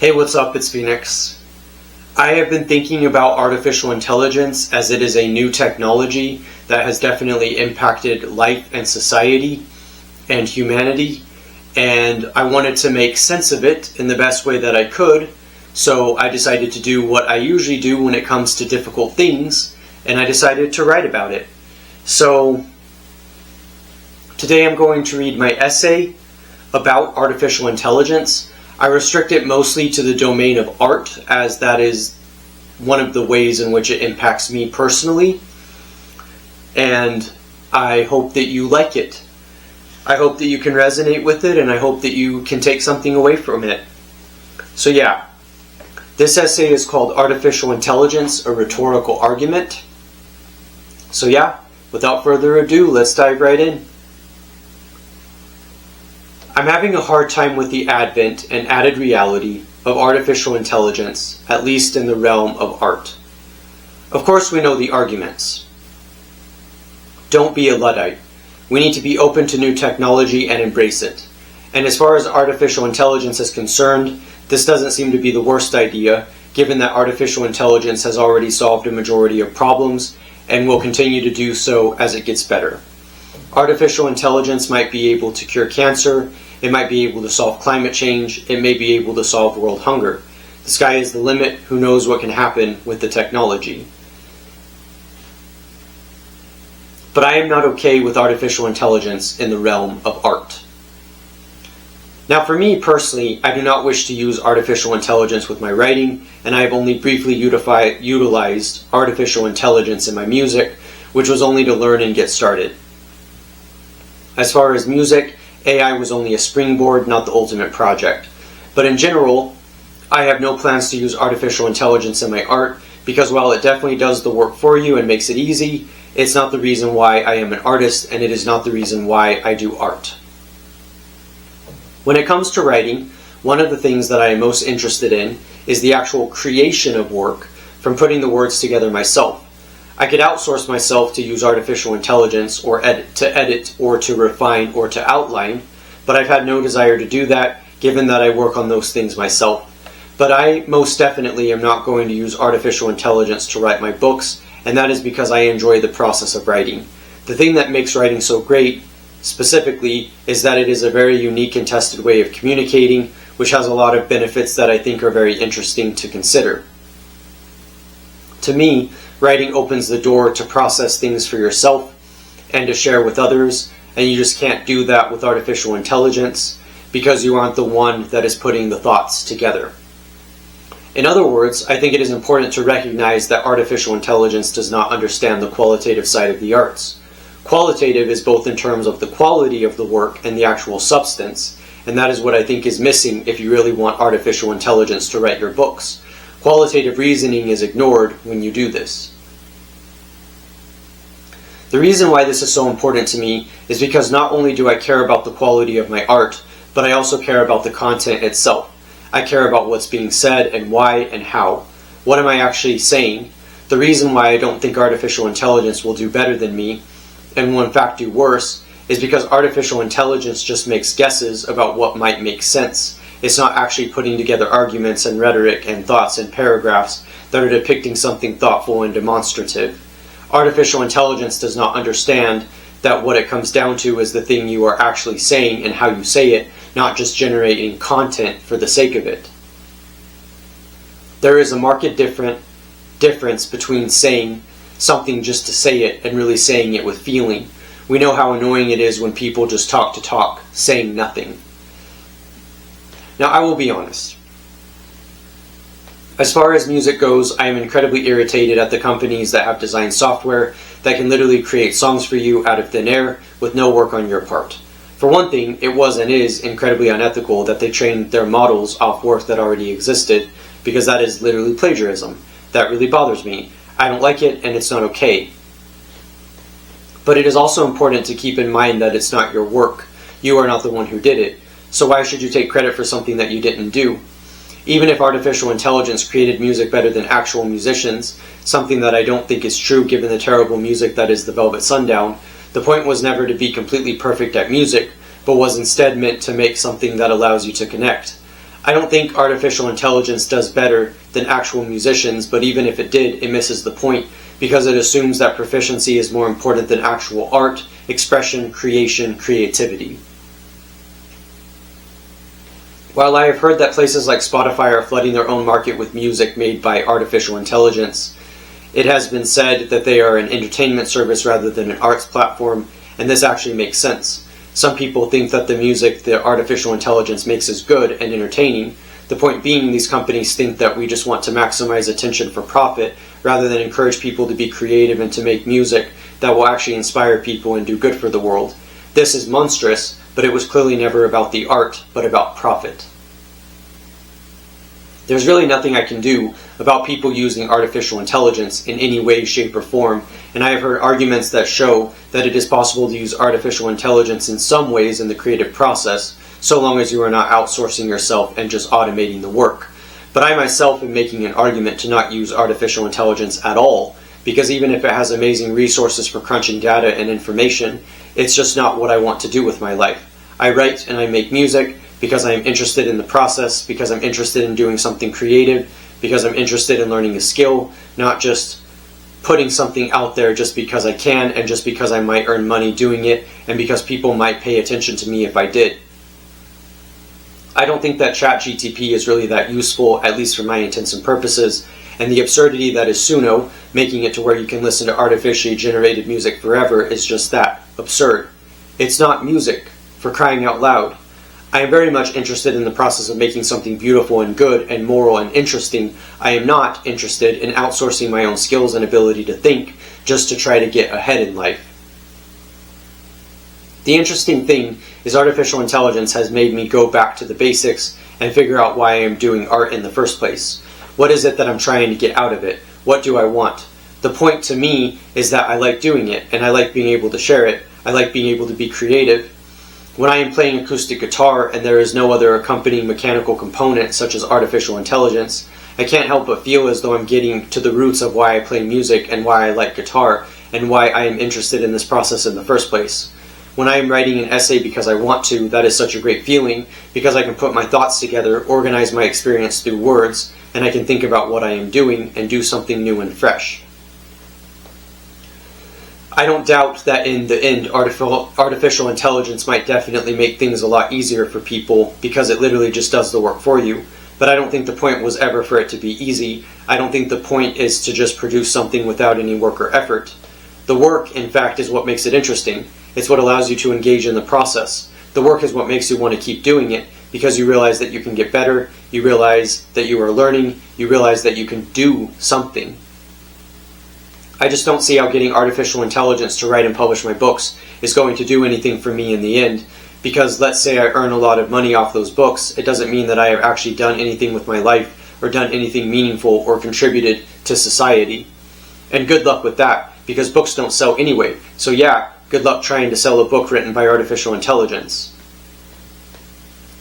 Hey, what's up? It's Phoenix. I have been thinking about artificial intelligence as it is a new technology that has definitely impacted life and society and humanity, and I wanted to make sense of it in the best way that I could, so I decided to do what I usually do when it comes to difficult things, and I decided to write about it. So today I'm going to read my essay about artificial intelligence. I restrict it mostly to the domain of art, as that is one of the ways in which it impacts me personally, and I hope that you like it. I hope that you can resonate with it, and I hope that you can take something away from it. So yeah, this essay is called Artificial Intelligence, a Rhetorical Argument. So yeah, without further ado, let's dive right in. I'm having a hard time with the advent and added reality of artificial intelligence, at least in the realm of art. Of course, we know the arguments. Don't be a Luddite. We need to be open to new technology and embrace it. And as far as artificial intelligence is concerned, this doesn't seem to be the worst idea, given that artificial intelligence has already solved a majority of problems and will continue to do so as it gets better. Artificial intelligence might be able to cure cancer, it might be able to solve climate change, it may be able to solve world hunger. The sky is the limit, who knows what can happen with the technology. But I am not okay with artificial intelligence in the realm of art. Now for me personally, I do not wish to use artificial intelligence with my writing, and I have only briefly utilized artificial intelligence in my music, which was only to learn and get started. As far as music, AI was only a springboard, not the ultimate project. But in general, I have no plans to use artificial intelligence in my art, because while it definitely does the work for you and makes it easy, it's not the reason why I am an artist, and it is not the reason why I do art. When it comes to writing, one of the things that I am most interested in is the actual creation of work, from putting the words together myself. I could outsource myself to use artificial intelligence or to edit or to refine or to outline, but I've had no desire to do that, given that I work on those things myself. But I most definitely am not going to use artificial intelligence to write my books, and that is because I enjoy the process of writing. The thing that makes writing so great, specifically, is that it is a very unique and tested way of communicating, which has a lot of benefits that I think are very interesting to consider. To me, writing opens the door to process things for yourself and to share with others, and you just can't do that with artificial intelligence because you aren't the one that is putting the thoughts together. In other words, I think it is important to recognize that artificial intelligence does not understand the qualitative side of the arts. Qualitative is both in terms of the quality of the work and the actual substance, and that is what I think is missing if you really want artificial intelligence to write your books. Qualitative reasoning is ignored when you do this. The reason why this is so important to me is because not only do I care about the quality of my art, but I also care about the content itself. I care about what's being said and why and how. What am I actually saying? The reason why I don't think artificial intelligence will do better than me, and will in fact do worse, is because artificial intelligence just makes guesses about what might make sense. It's not actually putting together arguments and rhetoric and thoughts and paragraphs that are depicting something thoughtful and demonstrative. Artificial intelligence does not understand that what it comes down to is the thing you are actually saying and how you say it, not just generating content for the sake of it. There is a marked difference between saying something just to say it and really saying it with feeling. We know how annoying it is when people just talk to talk, saying nothing. Now, I will be honest. As far as music goes, I am incredibly irritated at the companies that have designed software that can literally create songs for you out of thin air with no work on your part. For one thing, it was and is incredibly unethical that they trained their models off work that already existed, because that is literally plagiarism. That really bothers me. I don't like it, and it's not okay. But it is also important to keep in mind that it's not your work. You are not the one who did it. So why should you take credit for something that you didn't do? Even if artificial intelligence created music better than actual musicians, something that I don't think is true given the terrible music that is the Velvet Sundown, the point was never to be completely perfect at music, but was instead meant to make something that allows you to connect. I don't think artificial intelligence does better than actual musicians, but even if it did, it misses the point because it assumes that proficiency is more important than actual art, expression, creation, creativity. While I have heard that places like Spotify are flooding their own market with music made by artificial intelligence, it has been said that they are an entertainment service rather than an arts platform, and this actually makes sense. Some people think that the music the artificial intelligence makes is good and entertaining. The point being, these companies think that we just want to maximize attention for profit rather than encourage people to be creative and to make music that will actually inspire people and do good for the world. This is monstrous, but it was clearly never about the art, but about profit. There's really nothing I can do about people using artificial intelligence in any way, shape, or form, and I have heard arguments that show that it is possible to use artificial intelligence in some ways in the creative process, so long as you are not outsourcing yourself and just automating the work. But I myself am making an argument to not use artificial intelligence at all, because even if it has amazing resources for crunching data and information, it's just not what I want to do with my life. I write and I make music because I am interested in the process, because I'm interested in doing something creative, because I'm interested in learning a skill, not just putting something out there just because I can and just because I might earn money doing it and because people might pay attention to me if I did. I don't think that ChatGTP is really that useful, at least for my intents and purposes, and the absurdity that is Suno, making it to where you can listen to artificially generated music forever, is just that, absurd. It's not music, for crying out loud. I am very much interested in the process of making something beautiful and good and moral and interesting. I am not interested in outsourcing my own skills and ability to think just to try to get ahead in life. The interesting thing is artificial intelligence has made me go back to the basics and figure out why I am doing art in the first place. What is it that I'm trying to get out of it? What do I want? The point to me is that I like doing it, and I like being able to share it. I like being able to be creative. When I am playing acoustic guitar and there is no other accompanying mechanical component such as artificial intelligence, I can't help but feel as though I'm getting to the roots of why I play music and why I like guitar and why I am interested in this process in the first place. When I am writing an essay because I want to, that is such a great feeling because I can put my thoughts together, organize my experience through words, and I can think about what I am doing and do something new and fresh. I don't doubt that in the end, artificial intelligence might definitely make things a lot easier for people because it literally just does the work for you. But I don't think the point was ever for it to be easy. I don't think the point is to just produce something without any work or effort. The work, in fact, is what makes it interesting. It's what allows you to engage in the process. The work is what makes you want to keep doing it because you realize that you can get better, you realize that you are learning, you realize that you can do something. I just don't see how getting artificial intelligence to write and publish my books is going to do anything for me in the end, because let's say I earn a lot of money off those books, it doesn't mean that I have actually done anything with my life or done anything meaningful or contributed to society. And good luck with that, because books don't sell anyway, so yeah, good luck trying to sell a book written by artificial intelligence.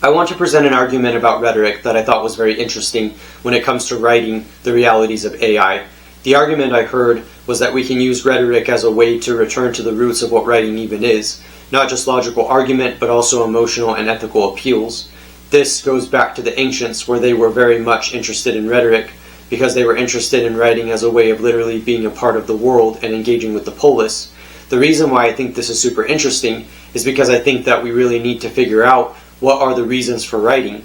I want to present an argument about rhetoric that I thought was very interesting when it comes to writing the realities of AI. The argument I heard was that we can use rhetoric as a way to return to the roots of what writing even is, not just logical argument, but also emotional and ethical appeals. This goes back to the ancients, where they were very much interested in rhetoric, because they were interested in writing as a way of literally being a part of the world and engaging with the polis. The reason why I think this is super interesting is because I think that we really need to figure out what are the reasons for writing.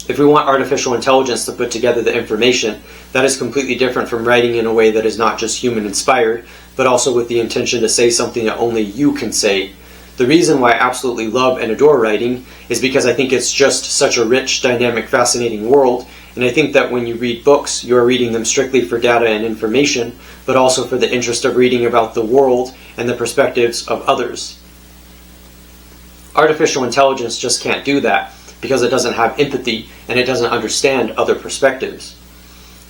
If we want artificial intelligence to put together the information, that is completely different from writing in a way that is not just human-inspired, but also with the intention to say something that only you can say. The reason why I absolutely love and adore writing is because I think it's just such a rich, dynamic, fascinating world, and I think that when you read books, you are reading them strictly for data and information, but also for the interest of reading about the world and the perspectives of others. Artificial intelligence just can't do that, because it doesn't have empathy and it doesn't understand other perspectives.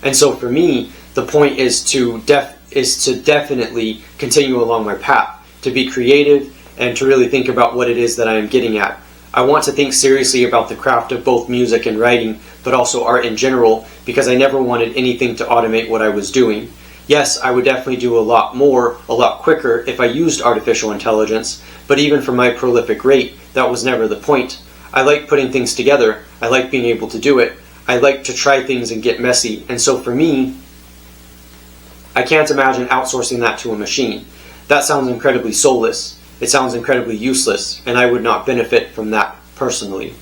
And so for me, the point is to definitely continue along my path, to be creative and to really think about what it is that I am getting at. I want to think seriously about the craft of both music and writing, but also art in general, because I never wanted anything to automate what I was doing. Yes, I would definitely do a lot more, a lot quicker if I used artificial intelligence, but even for my prolific rate, that was never the point. I like putting things together. I like being able to do it. I like to try things and get messy. And so for me, I can't imagine outsourcing that to a machine. That sounds incredibly soulless. It sounds incredibly useless, and I would not benefit from that personally.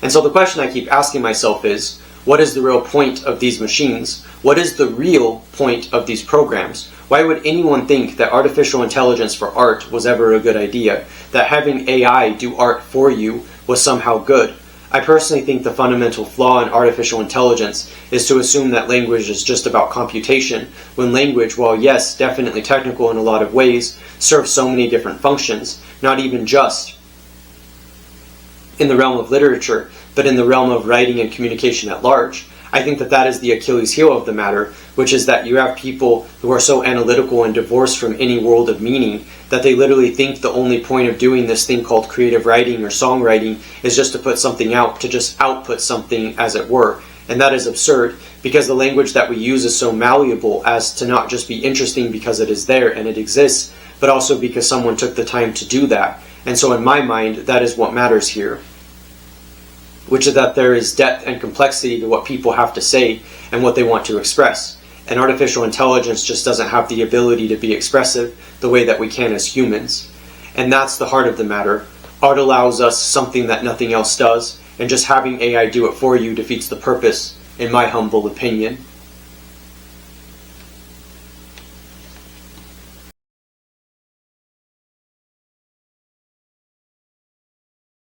And so the question I keep asking myself is, what is the real point of these machines? What is the real point of these programs? Why would anyone think that artificial intelligence for art was ever a good idea? That having AI do art for you was somehow good? I personally think the fundamental flaw in artificial intelligence is to assume that language is just about computation, when language, while yes, definitely technical in a lot of ways, serves so many different functions, not even just in the realm of literature, but in the realm of writing and communication at large. I think that that is the Achilles heel of the matter, which is that you have people who are so analytical and divorced from any world of meaning that they literally think the only point of doing this thing called creative writing or songwriting is just to put something out, to just output something, as it were. And that is absurd, because the language that we use is so malleable as to not just be interesting because it is there and it exists, but also because someone took the time to do that. And so in my mind, that is what matters here, which is that there is depth and complexity to what people have to say and what they want to express. And artificial intelligence just doesn't have the ability to be expressive the way that we can as humans. And that's the heart of the matter. Art allows us something that nothing else does, and just having AI do it for you defeats the purpose, in my humble opinion.